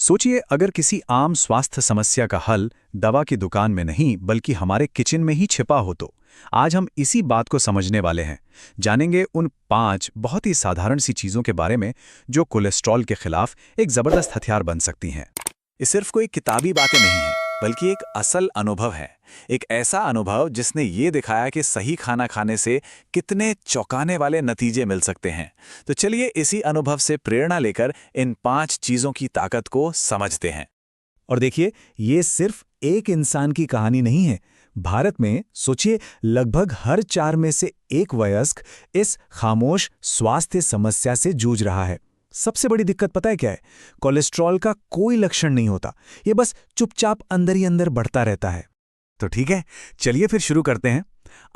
सोचिए, अगर किसी आम स्वास्थ्य समस्या का हल दवा की दुकान में नहीं बल्कि हमारे किचन में ही छिपा हो तो आज हम इसी बात को समझने वाले हैं। जानेंगे उन 5 बहुत ही साधारण सी चीज़ों के बारे में जो कोलेस्ट्रॉल के खिलाफ एक ज़बरदस्त हथियार बन सकती हैं। ये सिर्फ कोई किताबी बातें नहीं हैं, बल्कि एक असल अनुभव है। एक ऐसा अनुभव जिसने ये दिखाया कि सही खाना खाने से कितने चौंकाने वाले नतीजे मिल सकते हैं। तो चलिए इसी अनुभव से प्रेरणा लेकर इन 5 चीज़ों की ताकत को समझते हैं। और देखिए, ये सिर्फ एक इंसान की कहानी नहीं है। भारत में सोचिए, लगभग हर 4 में से एक वयस्क इस खामोश स्वास्थ्य समस्या से जूझ रहा है। सबसे बड़ी दिक्कत पता है क्या है? कोलेस्ट्रॉल का कोई लक्षण नहीं होता, ये बस चुपचाप अंदर ही अंदर बढ़ता रहता है। तो ठीक है, चलिए फिर शुरू करते हैं।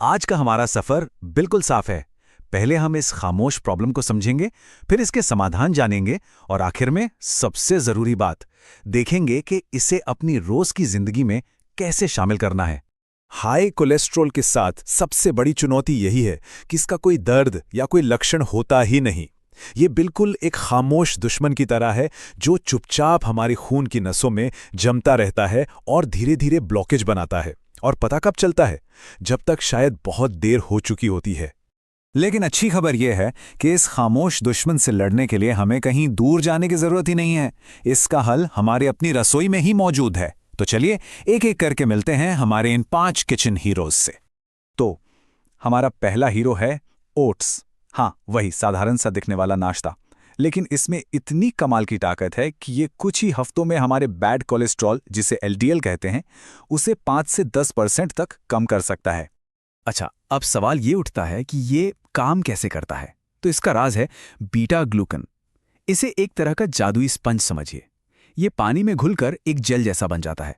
आज का हमारा सफ़र बिल्कुल साफ है। पहले हम इस खामोश प्रॉब्लम को समझेंगे, फिर इसके समाधान जानेंगे और आखिर में सबसे ज़रूरी बात देखेंगे कि इसे अपनी रोज़ की ज़िंदगी में कैसे शामिल करना है। हाई कोलेस्ट्रॉल के साथ सबसे बड़ी चुनौती यही है कि इसका कोई दर्द या कोई लक्षण होता ही नहीं। ये बिल्कुल एक खामोश दुश्मन की तरह है जो चुपचाप हमारे खून की नसों में जमता रहता है और धीरे धीरे ब्लॉकेज बनाता है। और पता कब चलता है? जब तक शायद बहुत देर हो चुकी होती है। लेकिन अच्छी खबर यह है कि इस खामोश दुश्मन से लड़ने के लिए हमें कहीं दूर जाने की जरूरत ही नहीं है। इसका हल हमारे अपनी रसोई में ही मौजूद है। तो चलिए एक एक करके मिलते हैं हमारे इन 5 किचन हीरोज से। तो हमारा पहला हीरो है ओट्स। हाँ, वही साधारण सा दिखने वाला नाश्ता, लेकिन इसमें इतनी कमाल की ताकत है कि ये कुछ ही हफ्तों में हमारे बैड कोलेस्ट्रॉल, जिसे एलडीएल कहते हैं, उसे 5 से 10% तक कम कर सकता है। अच्छा, अब सवाल ये उठता है कि ये काम कैसे करता है? तो इसका राज है बीटा ग्लूकन। इसे एक तरह का जादुई स्पंज समझिए। ये पानी में घुलकर एक जेल जैसा बन जाता है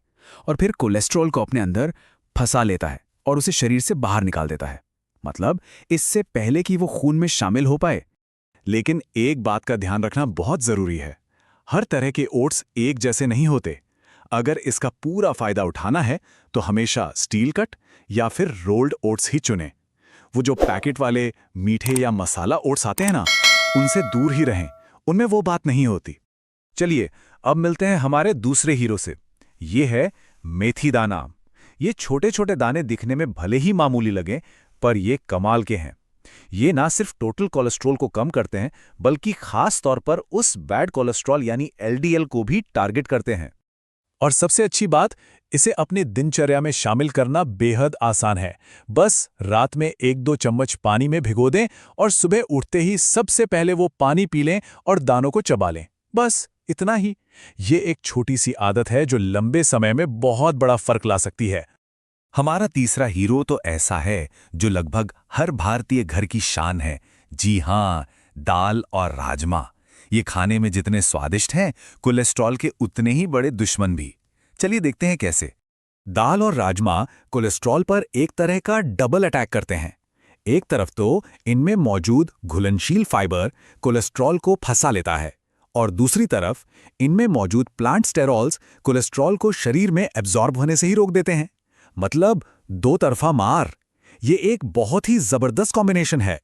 और फिर कोलेस्ट्रॉल को अपने अंदर फंसा लेता है और उसे शरीर से बाहर निकाल देता है। मतलब इससे पहले कि वो खून में शामिल हो पाए। लेकिन एक बात का ध्यान रखना बहुत जरूरी है, हर तरह के ओट्स एक जैसे नहीं होते। अगर इसका पूरा फायदा उठाना है तो हमेशा स्टील कट या फिर रोल्ड ओट्स ही चुनें। वो जो पैकेट वाले मीठे या मसाला ओट्स आते हैं ना, उनसे दूर ही रहें, उनमें वो बात नहीं होती। चलिए अब मिलते हैं हमारे दूसरे हीरो से। ये है मेथी दाना। ये छोटे छोटे दाने दिखने में भले ही मामूली लगें, पर ये कमाल के हैं। ये ना सिर्फ टोटल कोलेस्ट्रॉल को कम करते हैं, बल्कि खास तौर पर उस बैड कोलेस्ट्रॉल यानी एलडीएल को भी टारगेट करते हैं। और सबसे अच्छी बात, इसे अपनी दिनचर्या में शामिल करना बेहद आसान है। बस रात में 1-2 चम्मच पानी में भिगो दें और सुबह उठते ही सबसे पहले वो पानी पी लें और दानों को चबा लें। बस इतना ही। ये एक छोटी सी आदत है जो लंबे समय में बहुत बड़ा फर्क ला सकती है। हमारा तीसरा हीरो तो ऐसा है जो लगभग हर भारतीय घर की शान है। जी हां, दाल और राजमा। ये खाने में जितने स्वादिष्ट हैं, कोलेस्ट्रॉल के उतने ही बड़े दुश्मन भी। चलिए देखते हैं कैसे। दाल और राजमा कोलेस्ट्रॉल पर एक तरह का डबल अटैक करते हैं। एक तरफ तो इनमें मौजूद घुलनशील फाइबर कोलेस्ट्रॉल को फंसा लेता है, और दूसरी तरफ इनमें मौजूद प्लांट स्टेरॉल्स कोलेस्ट्रॉल को शरीर में एब्जॉर्ब होने से ही रोक देते हैं। मतलब दो तरफा मार। ये एक बहुत ही जबरदस्त कॉम्बिनेशन है।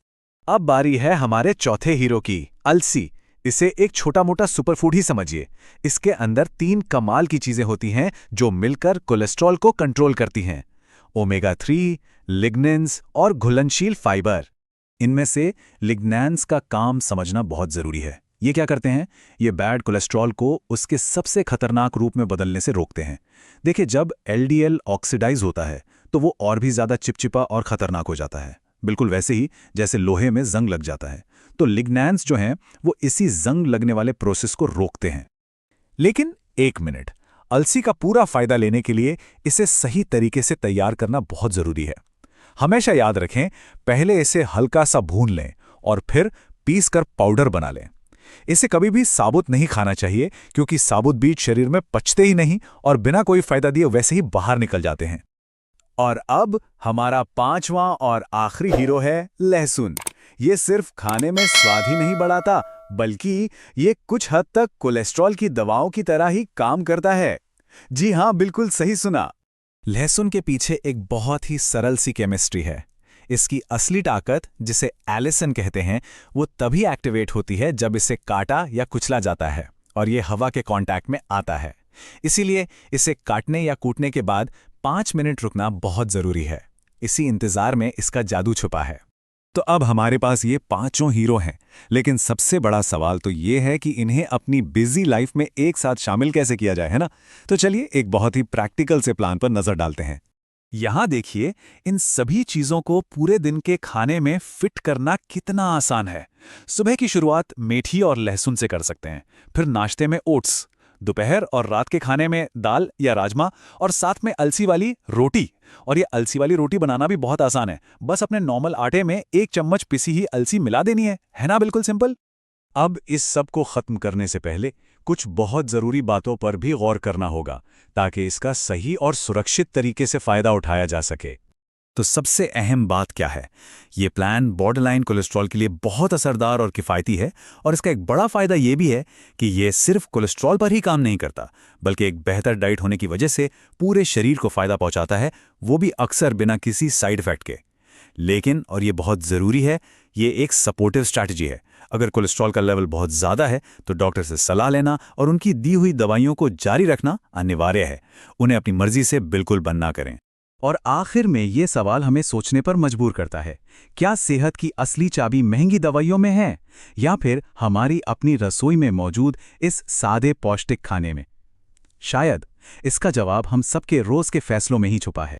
अब बारी है हमारे चौथे हीरो की, अलसी। इसे एक छोटा मोटा सुपरफूड ही समझिए। इसके अंदर 3 कमाल की चीजें होती हैं जो मिलकर कोलेस्ट्रॉल को कंट्रोल करती हैं। ओमेगा 3, लिग्नेंस और घुलनशील फाइबर। इनमें से लिग्नेंस का काम समझना बहुत जरूरी है। ये क्या करते हैं? ये बैड कोलेस्ट्रॉल को उसके सबसे खतरनाक रूप में बदलने से रोकते हैं। देखिए, जब एलडीएल ऑक्सीडाइज होता है तो वो और भी ज्यादा चिपचिपा और खतरनाक हो जाता है, बिल्कुल वैसे ही जैसे लोहे में जंग लग जाता है। तो लिग्नेंस जो हैं वो इसी जंग लगने वाले प्रोसेस को रोकते हैं। लेकिन एक मिनट, अलसी का पूरा फायदा लेने के लिए इसे सही तरीके से तैयार करना बहुत जरूरी है। हमेशा याद रखें, पहले इसे हल्का सा भून लें और फिर पीस कर पाउडर बना लें। इसे कभी भी साबुत नहीं खाना चाहिए, क्योंकि साबुत बीज शरीर में पचते ही नहीं और बिना कोई फायदा दिए वैसे ही बाहर निकल जाते हैं। और अब हमारा 5वां और आखिरी हीरो है लहसुन। ये सिर्फ खाने में स्वाद ही नहीं बढ़ाता, बल्कि ये कुछ हद तक कोलेस्ट्रॉल की दवाओं की तरह ही काम करता है। जी हां, बिल्कुल सही सुना। लहसुन के पीछे एक बहुत ही सरल सी केमिस्ट्री है। इसकी असली ताकत, जिसे एलिसन कहते हैं, वो तभी एक्टिवेट होती है जब इसे काटा या कुचला जाता है। और ये हवा के कांटेक्ट में आता है। इसीलिए इसे काटने या कूटने के बाद 5 मिनट रुकना बहुत जरूरी है। इसी इंतजार में इसका जादू छुपा है। तो अब हमारे पास ये पांचों हीरो हैं, लेकिन सबसे बड़ा सवाल तो ये है कि इन्हें अपनी बिजी लाइफ में एक साथ शामिल कैसे किया जाए, है ना? तो चलिए एक बहुत ही प्रैक्टिकल से प्लान पर नजर डालते हैं। यहां देखिए, इन सभी चीजों को पूरे दिन के खाने में फिट करना कितना आसान है। सुबह की शुरुआत मेथी और लहसुन से कर सकते हैं, फिर नाश्ते में ओट्स, दोपहर और रात के खाने में दाल या राजमा, और साथ में अलसी वाली रोटी। और ये अलसी वाली रोटी बनाना भी बहुत आसान है, बस अपने नॉर्मल आटे में 1 चम्मच पिसी ही अलसी मिला देनी है ना? बिल्कुल सिंपल। अब इस सब को खत्म करने से पहले कुछ बहुत जरूरी बातों पर भी गौर करना होगा, ताकि इसका सही और सुरक्षित तरीके से फायदा उठाया जा सके। तो सबसे अहम बात क्या है? ये प्लान बॉर्डरलाइन कोलेस्ट्रॉल के लिए बहुत असरदार और किफ़ायती है, और इसका एक बड़ा फ़ायदा ये भी है कि ये सिर्फ कोलेस्ट्रॉल पर ही काम नहीं करता, बल्कि एक बेहतर डाइट होने की वजह से पूरे शरीर को फ़ायदा पहुंचाता है, वो भी अक्सर बिना किसी साइड इफ़ेक्ट के। लेकिन, और ये बहुत ज़रूरी है, ये एक सपोर्टिव स्ट्रैटेजी है। अगर कोलेस्ट्रॉल का लेवल बहुत ज़्यादा है तो डॉक्टर से सलाह लेना और उनकी दी हुई दवाइयों को जारी रखना अनिवार्य है। उन्हें अपनी मर्जी से बिल्कुल बंद ना करें। और आखिर में ये सवाल हमें सोचने पर मजबूर करता है, क्या सेहत की असली चाबी महंगी दवाइयों में है, या फिर हमारी अपनी रसोई में मौजूद इस सादे पौष्टिक खाने में? शायद इसका जवाब हम सबके रोज के फैसलों में ही छुपा है।